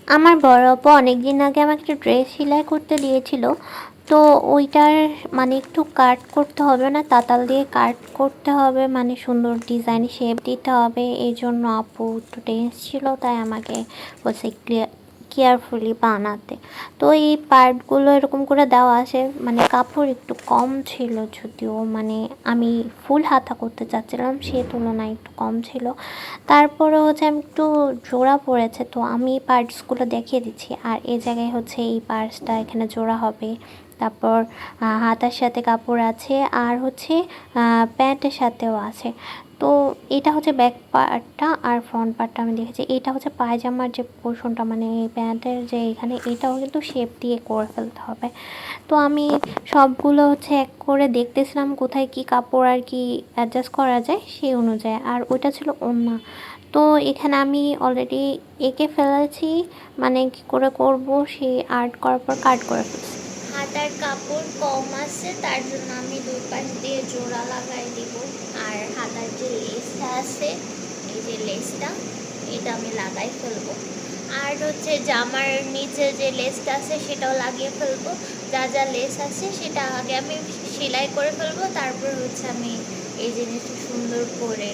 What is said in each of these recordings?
আমার বড় আপু অনেকদিন আগে আমাকে একটা ড্রেস সেলাই করতে দিয়েছিল। তো ওইটার মানে একটু কাট করতে হবে, না তাতাল দিয়ে কাট করতে হবে, মানে সুন্দর ডিজাইন শেপ দিতে হবে। এই জন্য আপু একটু টেন্স ছিল, তাই আমাকে বলছে কেয়ারফুলি বানাতে। তো এই পার্টগুলো এরকম করে দেওয়া আছে, মানে কাপড় একটু কম ছিল, যদিও মানে আমি ফুল হাতা করতে চাচ্ছিলাম, সে তুলনায় একটু কম ছিল। তারপরে হচ্ছে আমি একটু জোড়া পড়েছে, তো আমি পার্টসগুলো দেখিয়ে দিচ্ছি। আর এই জায়গায় হচ্ছে এই পার্টসটা এখানে জোড়া হবে। তারপর হাতার সাথে কাপড় আছে, আর হচ্ছে প্যান্টের সাথেও আছে। তো এটা হচ্ছে ব্যাক পার্টটা, আর ফ্রন্ট পার্টটা আমি দেখেছি। এটা হচ্ছে পায়জামার যে পোর্শনটা, মানে প্যান্টের যে এখানে, এটাও কিন্তু শেপ দিয়ে করে ফেলতে হবে। তো আমি সবগুলো হচ্ছে এক করে দেখতেছিলাম কোথায় কি কাপড় আর কি অ্যাডজাস্ট করা যায় সেই অনুযায়ী। আর ওইটা ছিল ওড়না। তো এখানে আমি অলরেডি এঁকে ফেলেছি, মানে কী করে করব সেই আর্ট করার পর কাট করে ফেলছি। হাতার কাপড় কম আছে, তার জন্য আমি দুই পাশ দিয়ে জোড়া লাগাই দিব। আর হাতার যে লেসটা আছে, এই যে লেসটা, এটা আমি লাগাই ফেলবো। আর হচ্ছে জামার নিচে যে লেসটা আছে সেটাও লাগিয়ে ফেলবো। যা যা লেস আছে সেটা আগে আমি সেলাই করে ফেলবো, তারপর হচ্ছে আমি এই জিনিসটা সুন্দর করে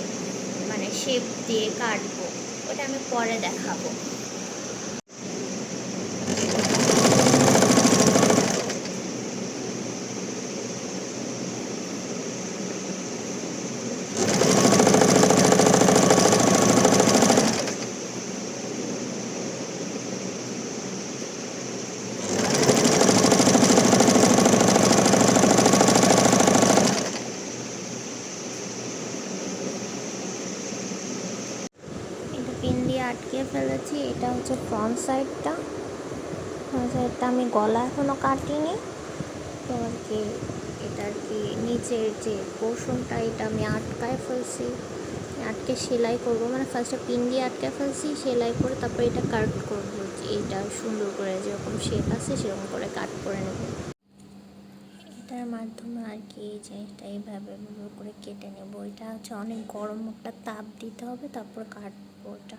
মানে শেপ দিয়ে কাটবো। ওটা আমি পরে দেখাবো। এটা পিন দিয়ে আটকে ফেলেছি। এটা হচ্ছে ফ্রন্ট সাইডটা। ফ্রন্ট সাইডটা আমি গলা এখনও কাটিনি। তো আর কি এটা আর কি নিচের যে পোর্শনটা, এটা আমি আটকায় ফেলছি। আটকে সেলাই করব, মানে ফার্স্টে পিন দিয়ে আটকে ফেলছি, সেলাই করে তারপর এটা কাট করব। এইটা সুন্দর করে যেরকম শেপ আছে সেরকম করে কাট করে নেব। এটার মাধ্যমে আর কি এই জিনিসটা এইভাবে করে কেটে নেব। এটা হচ্ছে অনেক গরম একটা তাপ দিতে হবে, তারপর কাটবো ওটা।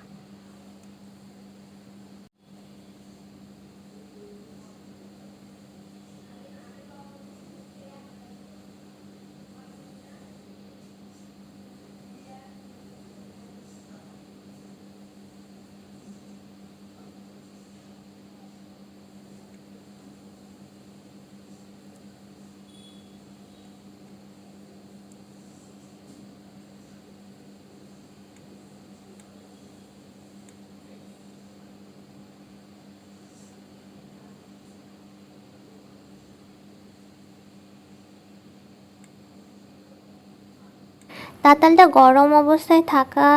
তাতালটা গরম অবস্থায় থাকা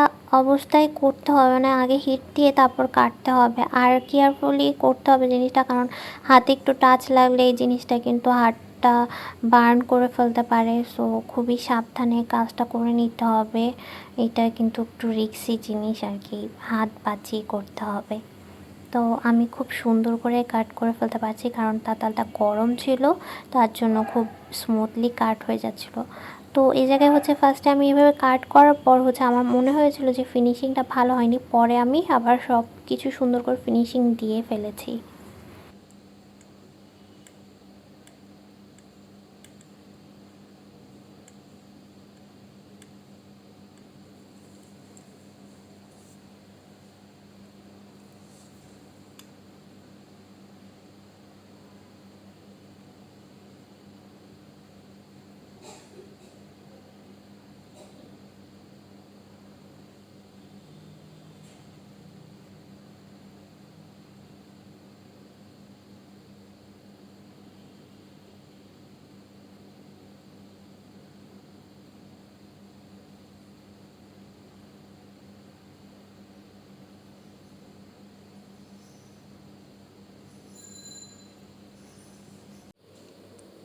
অবস্থায় করতে হবে, না আগে হিট দিয়ে তারপর কাটতে হবে। আর কেয়ারফুলি করতে হবে জিনিসটা, কারণ হাতে একটু টাচ লাগলে এই জিনিসটা কিন্তু হাতটা বার্ন করে ফেলতে পারে। সো খুবই সাবধানে কাজটা করে নিতে হবে। এটা কিন্তু একটু রিস্কি জিনিস আর কি, হাত বাঁচিয়ে করতে হবে। তো আমি খুব সুন্দর করে কাট করে ফেলতে পারছি, কারণ তাতালটা গরম ছিল, তার জন্য খুব স্মুথলি কাট হয়ে যাচ্ছিলো। তো এই জায়গায় হচ্ছে ফার্স্টে আমি এইভাবে কাট করার পর হচ্ছে আমার মনে হয়েছিল যে ফিনিশিংটা ভালো হয়নি, পরে আমি আবার সব কিছু সুন্দর করে ফিনিশিং দিয়ে ফেলেছি।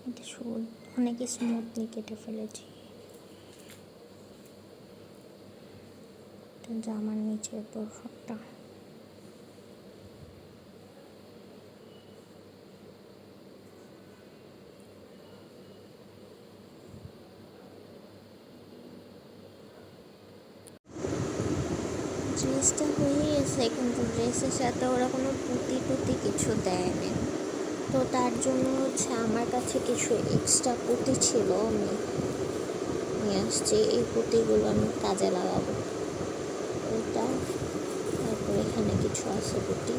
এটা অনেক স্মুথলি কেটে ফেলেছি। জামার নিচের পোর্শনটা যে ড্রেসটা হয়ে গেছে, কিন্তু ড্রেসের সাথে ওরা কোনো পুঁতি টুতি কিছু দেয়নি। তো তার জন্য হচ্ছে আমার কাছে কিছু এক্সট্রা পুঁতি ছিল, আমি নিয়ে আসছি। এই পুঁতিগুলো আমি কাজে লাগাবো। এটা, তারপর এখানে কিছু আছে পুঁতি।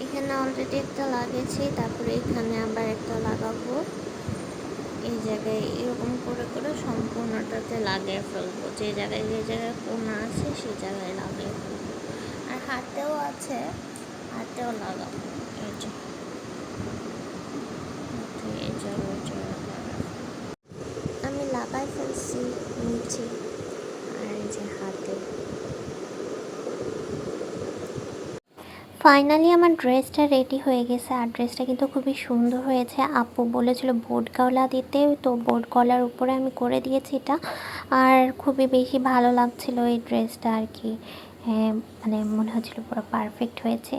এখানে অলরেডি একটা লাগিয়েছি, তারপরে এখানে আবার একটা লাগাবো। এই জায়গায় এরকম করে করে সম্পূর্ণটাতে লাগিয়ে ফেলবো, যে জায়গায় কোনা আছে সেই জায়গায় লাগিয়ে ফেলবো। আর হাতেও আছে, হাতেও লাগাবো। এই যে এই জায়গায় লাগাবো। আমি লাগাই ফেলছি নিচে, আর এই যে হাতে। ফাইনালি আমার ড্রেসটা রেডি হয়ে গেছে, আর ড্রেসটা কিন্তু খুবই সুন্দর হয়েছে। আপু বলেছিল বোট গলা দিতে, তো বোট গলার উপরে আমি করে দিয়েছি এটা। আর খুবই বেশি ভালো লাগছিল এই ড্রেসটা আর কি। হ্যাঁ, মানে মনে হচ্ছিল পুরো পারফেক্ট হয়েছে।